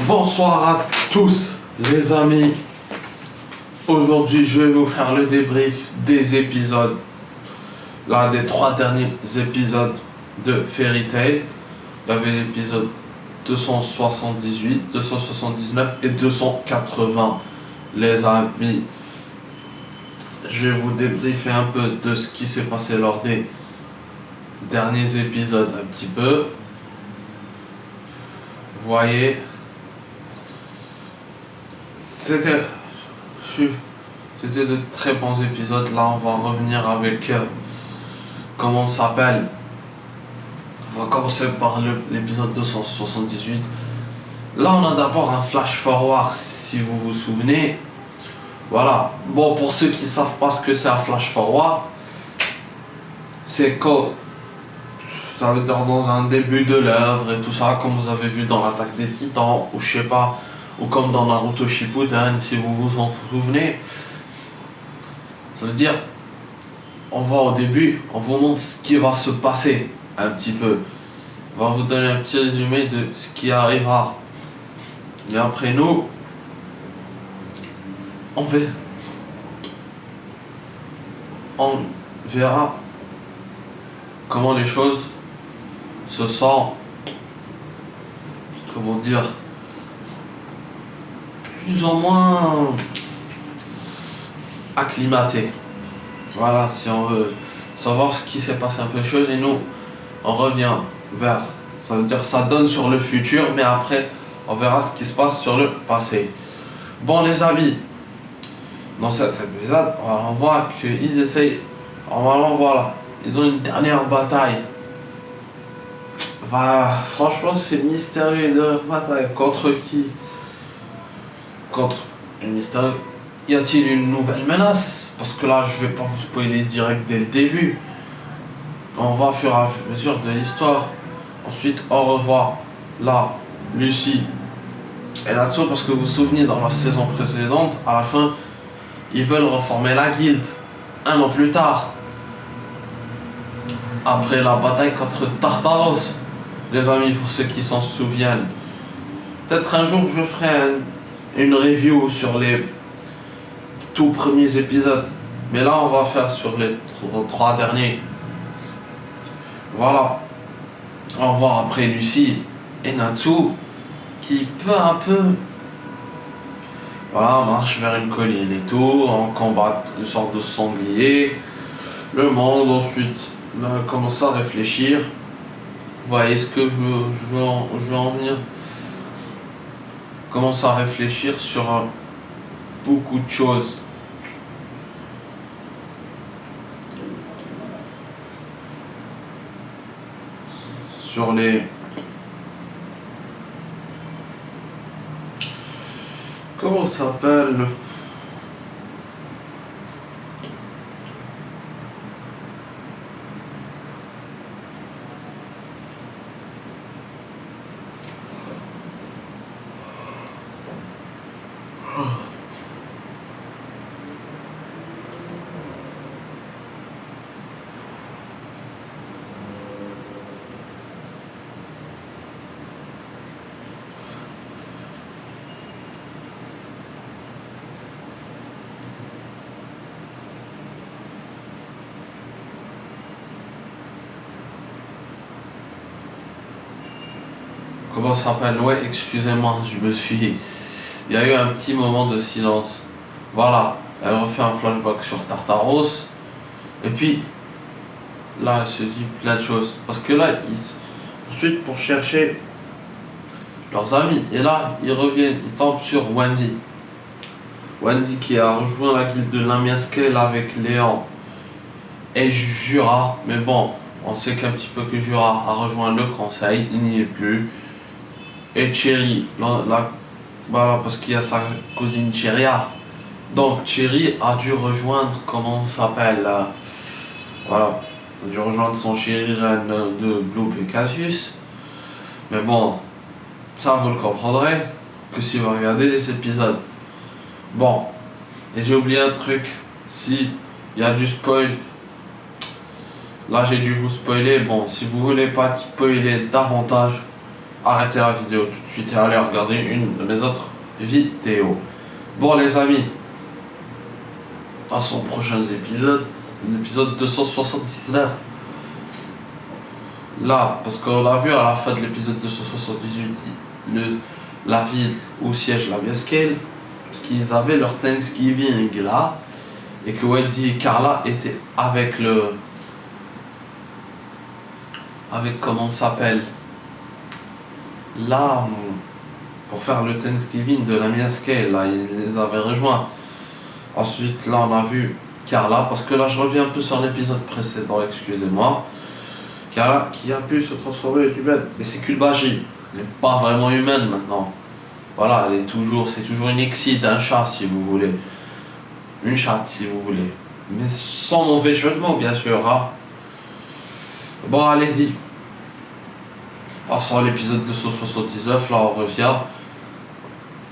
Bonsoir à tous les amis. Aujourd'hui je vais vous faire le débrief des épisodes, là des 3 derniers épisodes de Fairy Tail. Il y avait l'épisode 278, 279 et 280 les amis. Je vais vous débriefer un peu de ce qui s'est passé lors des derniers épisodes un petit peu. Vous voyez, c'était de très bons épisodes. Là on va revenir avec comment ça s'appelle. On va commencer par l'épisode 278. Là on a d'abord un flash forward, si vous vous souvenez. Voilà, bon, pour ceux qui ne savent pas ce que c'est un flash forward, c'est quand ça veut dire dans un début de l'œuvre et tout ça, comme vous avez vu dans l'attaque des Titans, ou je sais pas, ou comme dans Naruto Shippuden, si vous vous en souvenez. Ça veut dire, on va au début, on vous montre ce qui va se passer un petit peu. On va vous donner un petit résumé de ce qui arrivera. Et après nous, on verra comment les choses se sont, comment dire, plus ou moins acclimatées. Voilà, si on veut savoir ce qui s'est passé un peu de choses, et nous, on revient vers, ça veut dire ça donne sur le futur, mais après, on verra ce qui se passe sur le passé. Bon les amis, dans cet épisode, on voit qu'ils essayent, normalement voilà, ils ont une dernière bataille. Voilà, franchement c'est mystérieux de bataille. Contre qui? Contre une mystérieux. Y a-t-il une nouvelle menace? Parce que là je vais pas vous spoiler direct dès le début. On va au fur et à mesure de l'histoire. Ensuite on revoit là Lucy et Natsu, parce que vous vous souvenez dans la saison précédente, à la fin ils veulent reformer la guilde. 1 an plus tard, après la bataille contre Tartaros, les amis, pour ceux qui s'en souviennent. Peut-être un jour je ferai une review sur les tout premiers épisodes, mais là on va faire sur les 3 derniers. Voilà, on va voir après Lucy et Natsu qui peu à peu, voilà, marche vers une colline et tout, en combat une sorte de sanglier. Le monde ensuite commence à réfléchir. Vous voyez ce que je veux en venir. Commence à réfléchir sur beaucoup de choses. Sur les... Comment ça s'appelle? Comment ça s'appelle? Ouais, excusez-moi, il y a eu un petit moment de silence. Voilà, elle refait un flashback sur Tartaros. Et puis, là, elle se dit plein de choses. Parce que là, ensuite, pour chercher leurs amis. Et là, ils reviennent, ils tombent sur Wendy. Wendy qui a rejoint la guilde de Lamia Scale avec Léon et Jura. Mais bon, on sait qu'un petit peu que Jura a rejoint le conseil, il n'y est plus. Et Cherry, voilà, parce qu'il y a sa cousine Cheria. Donc Cherry a dû rejoindre, comment ça s'appelle, voilà, a dû rejoindre son chéri reine de Blue Pegasus. Mais bon, ça vous le comprendrez que si vous regardez les épisodes. Bon, et j'ai oublié un truc, si il y a du spoil, là j'ai dû vous spoiler. Bon, si vous voulez pas spoiler davantage, arrêtez la vidéo tout de suite et allez regarder une de mes autres vidéos. Bon les amis, passons aux prochains épisodes. L'épisode 279. Là, parce qu'on a vu à la fin de l'épisode 278 la ville où siège la Scale, parce qu'ils avaient leur Thanksgiving là, et que Wendy et Carla étaient avec comment ça s'appelle là, pour faire le Thanksgiving de la Scale, là, ils les avaient rejoints. Ensuite, là, on a vu Carla, parce que là, je reviens un peu sur l'épisode précédent, excusez-moi. Carla qui a pu se transformer en humaine, et c'est qu'une magie. Elle n'est pas vraiment humaine maintenant. Voilà, c'est toujours une exide d'un chat si vous voulez. Une chatte si vous voulez. Mais sans mauvais jeu de mots, bien sûr. Hein. Bon, allez-y. Passons à l'épisode 279, là on revient.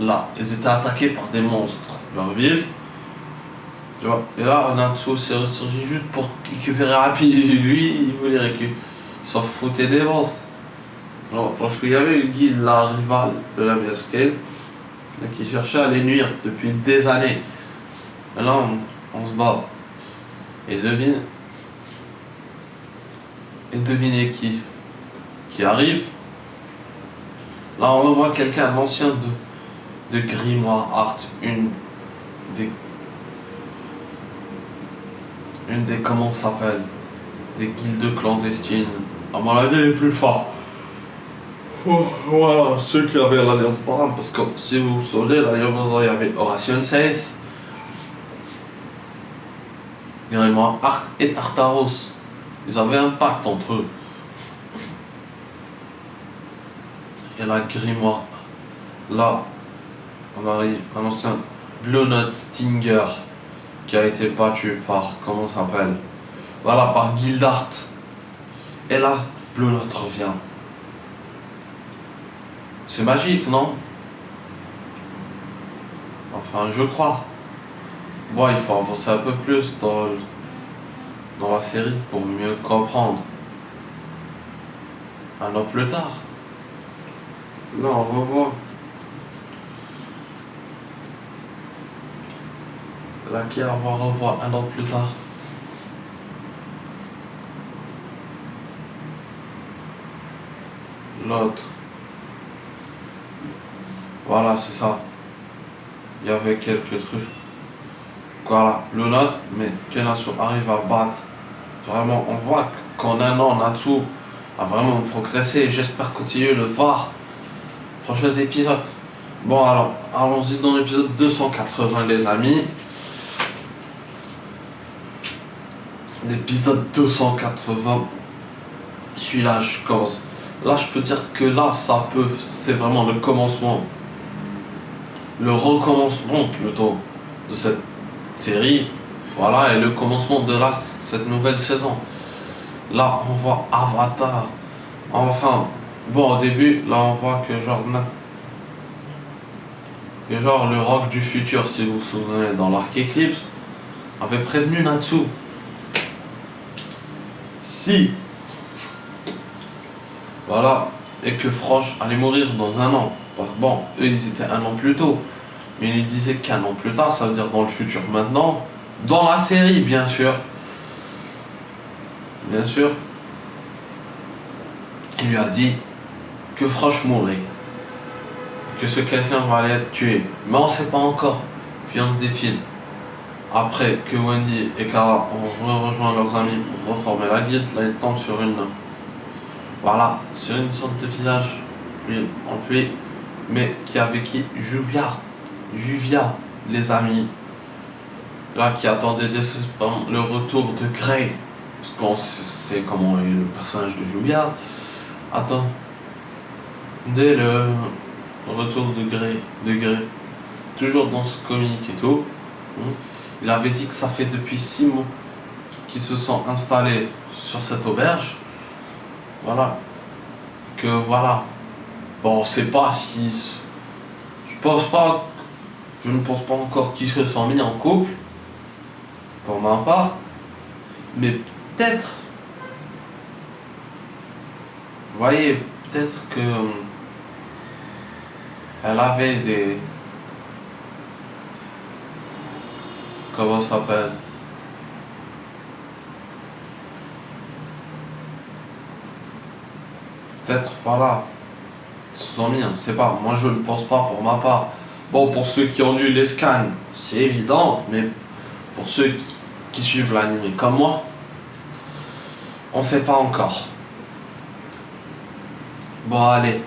Là, ils étaient attaqués par des monstres, leur ville. Tu vois, et là, Natsu s'est ressurgi juste pour récupérer Happy. Lui, il voulait récupérer. Il s'en foutait des monstres. Alors, parce qu'il y avait une guilde, la rivale de la Scale, qui cherchait à les nuire depuis des années. Et là, on se bat. Et devinez qui arrive. Là, on voit quelqu'un, l'ancien de Grimoire Art, une des comment ça s'appelle, des guildes clandestines, à mon avis les plus forts. Voilà, ceux qui avaient l'Alliance Baram, parce que si vous vous souvenez, il y avait Horation 16, Grimoire Art et Tartaros. Ils avaient un pacte entre eux. Et la Grimoire, là, on arrive à un ancien Blue Note Stinger qui a été battu par, comment ça s'appelle, voilà, par Guildart. Et là, Blue Note revient. C'est magique, non? Enfin, je crois. Bon, il faut avancer un peu plus dans la série pour mieux comprendre. Un an plus tard. Là, on revoit. Là, qui va revoir un an plus tard. L'autre. Voilà, c'est ça. Il y avait quelques trucs. Voilà, le note, mais Kenasu arrive à battre. Vraiment, on voit qu'en un an, Natsu a vraiment progressé. J'espère continuer de le voir. Prochains épisodes. Bon, alors, allons-y dans l'épisode 280, les amis. L'épisode 280. Celui-là, je commence. Là, je peux dire que là, c'est vraiment le commencement. Le recommencement plutôt de cette série. Voilà, et le commencement de cette nouvelle saison. Là, on voit Avatar. Enfin, bon, au début, là, on voit que le rock du futur, si vous vous souvenez, dans l'arc Eclipse, avait prévenu Natsu. Si. Voilà, et que Frosh allait mourir dans un an. Parce que bon, eux, ils étaient un an plus tôt. Mais il disait qu'un an plus tard, ça veut dire dans le futur maintenant. Dans la série, bien sûr. Bien sûr. Il lui a dit que Frosh mourrait. Que ce quelqu'un va aller être tué. Mais on ne sait pas encore. Puis on se défile. Après que Wendy et Carla ont rejoint leurs amis pour reformer la guilde, là ils tombent sur voilà, sur une sorte de village en pluie, mais qui a vécu Juvia, les amis, là qui attendaient désespérément le retour de Grey, parce qu'on sait comment est le personnage de Juvia, attendait le retour de Grey, toujours dans ce comic et tout. Il avait dit que ça fait depuis 6 mois qu'ils se sont installés sur cette auberge. Voilà. Que voilà. Bon, on sait pas si. Je ne pense pas encore qu'ils se sont mis en couple. Pour ma part. Mais peut-être. Vous voyez, peut-être que Elle avait des... Comment ça s'appelle? Peut-être, voilà. Ils se sont mis, on ne sait pas. Moi, je ne pense pas pour ma part. Bon, pour ceux qui ont eu les scans, c'est évident, mais pour ceux qui suivent l'anime comme moi, on ne sait pas encore. Bon, allez.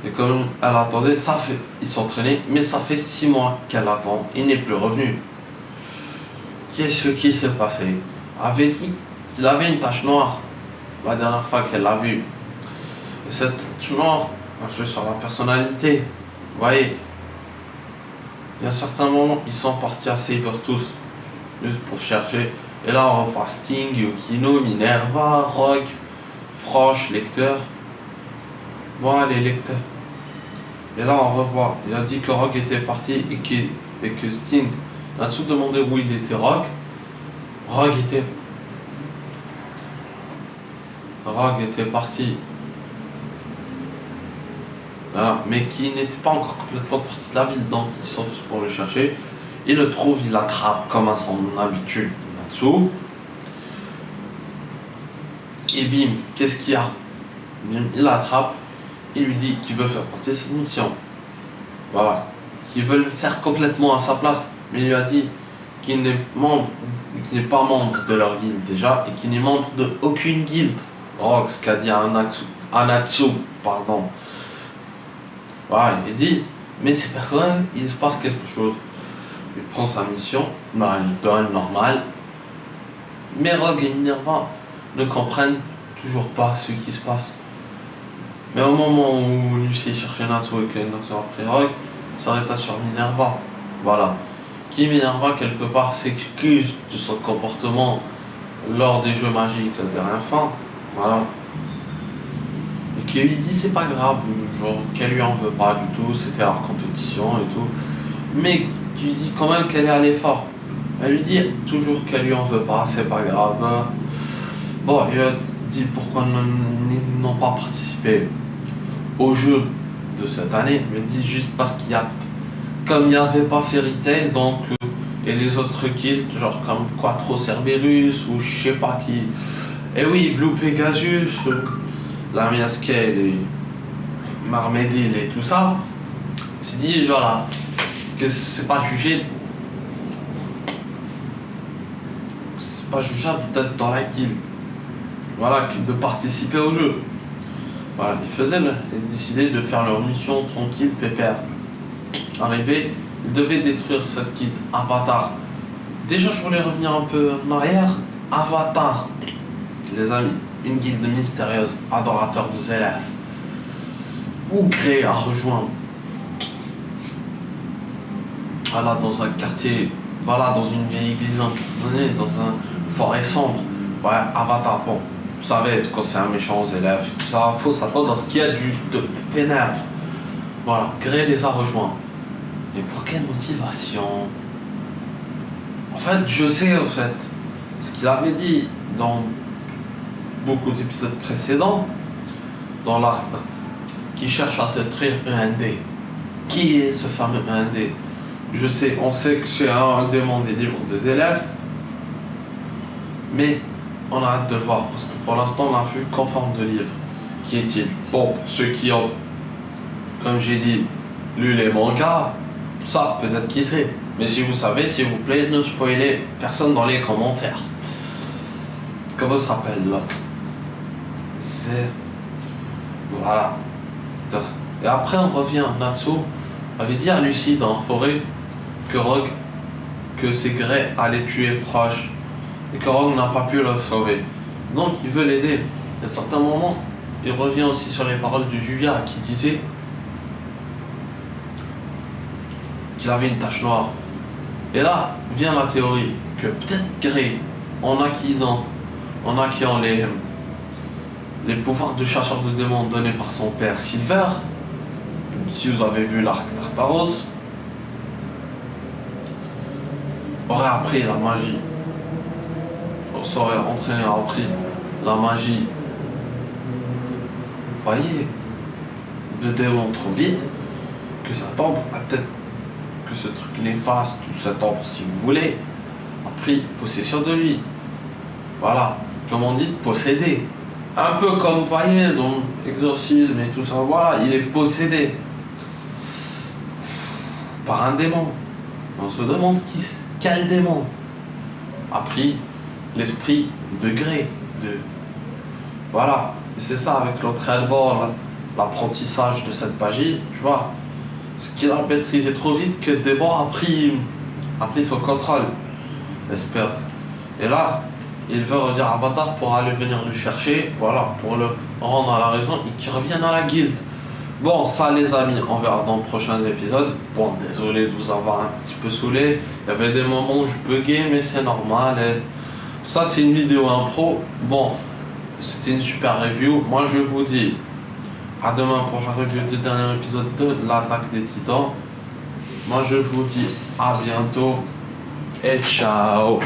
Et comme elle attendait, ça fait... Ils s'entraînaient, mais ça fait 6 mois qu'elle attend. Il n'est plus revenu. Qu'est-ce qui s'est passé? Elle avait dit qu'il avait une tache noire la dernière fois qu'elle l'a vu. Et cette tache noire, influe sur la personnalité. Vous voyez, il y a certains moments, ils sont partis à Sabertooth, juste pour chercher. Et là, on revoit Sting, Yukino, Minerva, Rogue, Frosh, Lecter. Bon, les lecteurs. Et là, on revoit. Il a dit que Rogue était parti et que Sting a tout demandé où il était Rogue. Rogue était parti. Voilà, mais qui n'était pas encore complètement parti de la ville, donc il sauve pour le chercher. Il le trouve, il l'attrape comme à son habitude Natsu. Et bim, qu'est-ce qu'il y a? Bim, il l'attrape, il lui dit qu'il veut faire partie de cette mission. Voilà, qu'il veut le faire complètement à sa place, mais il lui a dit qu'il n'est pas membre de leur guilde déjà, et qu'il n'est membre de aucune guilde. Rox, qu'a dit Anatsu, pardon. Voilà, il dit, mais ces personnes, il se passe quelque chose. Il prend sa mission, bah, il donne normal. Mais Rogue et Minerva ne comprennent toujours pas ce qui se passe. Mais au moment où Lucie cherchait Natsu et que Natsu a pris Rogue, il s'arrêta sur Minerva. Voilà. Qui Minerva, quelque part, s'excuse de son comportement lors des jeux magiques la dernière fois. Voilà. Et qui lui dit c'est pas grave, genre qu'elle lui en veut pas du tout, c'était leur compétition et tout. Mais qui lui dit quand même qu'elle est à l'effort. Elle lui dit toujours qu'elle lui en veut pas, c'est pas grave. Bon, il a dit pourquoi ils n'ont pas participé au jeu de cette année. Il me dit juste parce qu'il y a, comme il n'y avait pas Fairy Tail, donc et les autres kills, genre comme Quattro Cerberus ou je sais pas qui. Et oui, Blue Pegasus, la Miascale et Marmédil et tout ça, s'est dit voilà, que c'est pas jugé. C'est pas jugeable d'être dans la guilde. Voilà, de participer au jeu. Voilà, ils décidaient de faire leur mission tranquille, pépère. Arrivé, ils devaient détruire cette guilde Avatar. Déjà, je voulais revenir un peu en arrière. Avatar, les amis, une guilde mystérieuse, adorateur de Zélef. Ou créée à rejoindre. Voilà, dans un quartier, voilà, dans une vieille église abandonnée, dans une forêt sombre. Ouais, Avatar, bon, vous savez, quand c'est un méchant aux élèves et tout ça, faut s'attendre à ce qu'il y a de ténèbres. Voilà, Grey les a rejoints. Mais pour quelle motivation? En fait, je sais, en fait, ce qu'il avait dit dans beaucoup d'épisodes précédents, dans l'arc, qui cherche à détruire un dé. Qui est ce fameux un dé? Je sais, on sait que c'est un démon des livres des élèves, mais on a hâte de le voir, parce que pour l'instant, on n'a vu qu'en forme de livre. Qui est-il? Bon, pour ceux qui ont, comme j'ai dit, lu les mangas, savent peut-être qui c'est. Mais si vous savez, s'il vous plaît, ne spoilez personne dans les commentaires. Comment se rappelle l'autre? C'est... Voilà. Et après, on revient. Natsu avait dit à Lucie dans la forêt que c'est Grey allait tuer Frosh. Et que Rogue n'a pas pu le sauver. Donc, il veut l'aider. À certains moments, il revient aussi sur les paroles de Julia qui disait qu'il avait une tache noire. Et là vient la théorie que peut-être Grey, en acquisant les pouvoirs de chasseur de démons donnés par son père Silver, si vous avez vu l'arc Tartaros, aurait appris la magie. S'aurait entraîné, a appris la magie. Voyez, de démons trop vite. que cet ombre, peut-être que ce truc néfaste, ou cette ombre si vous voulez, a pris possession de lui. Voilà, comme on dit, possédé. Un peu comme vous voyez dans l'exorcisme et tout ça, voilà, il est possédé par un démon. On se demande quel démon a pris l'esprit de Grey. Voilà, et c'est ça avec l'entraînement, l'apprentissage de cette magie, tu vois. Ce qu'il a maîtrisé trop vite que le démon a pris son contrôle, j'espère. Et là, il veut revenir à Avatar pour aller venir le chercher, voilà, pour le rendre à la raison et qu'il revienne à la guilde. Bon, ça les amis, on verra dans le prochain épisode. Bon, désolé de vous avoir un petit peu saoulé. Il y avait des moments où je buguais, mais c'est normal. Et ça, c'est une vidéo impro. Bon, c'était une super review. Moi, je vous dis à demain pour la review du dernier épisode de l'Attaque des Titans. Moi, je vous dis à bientôt et ciao.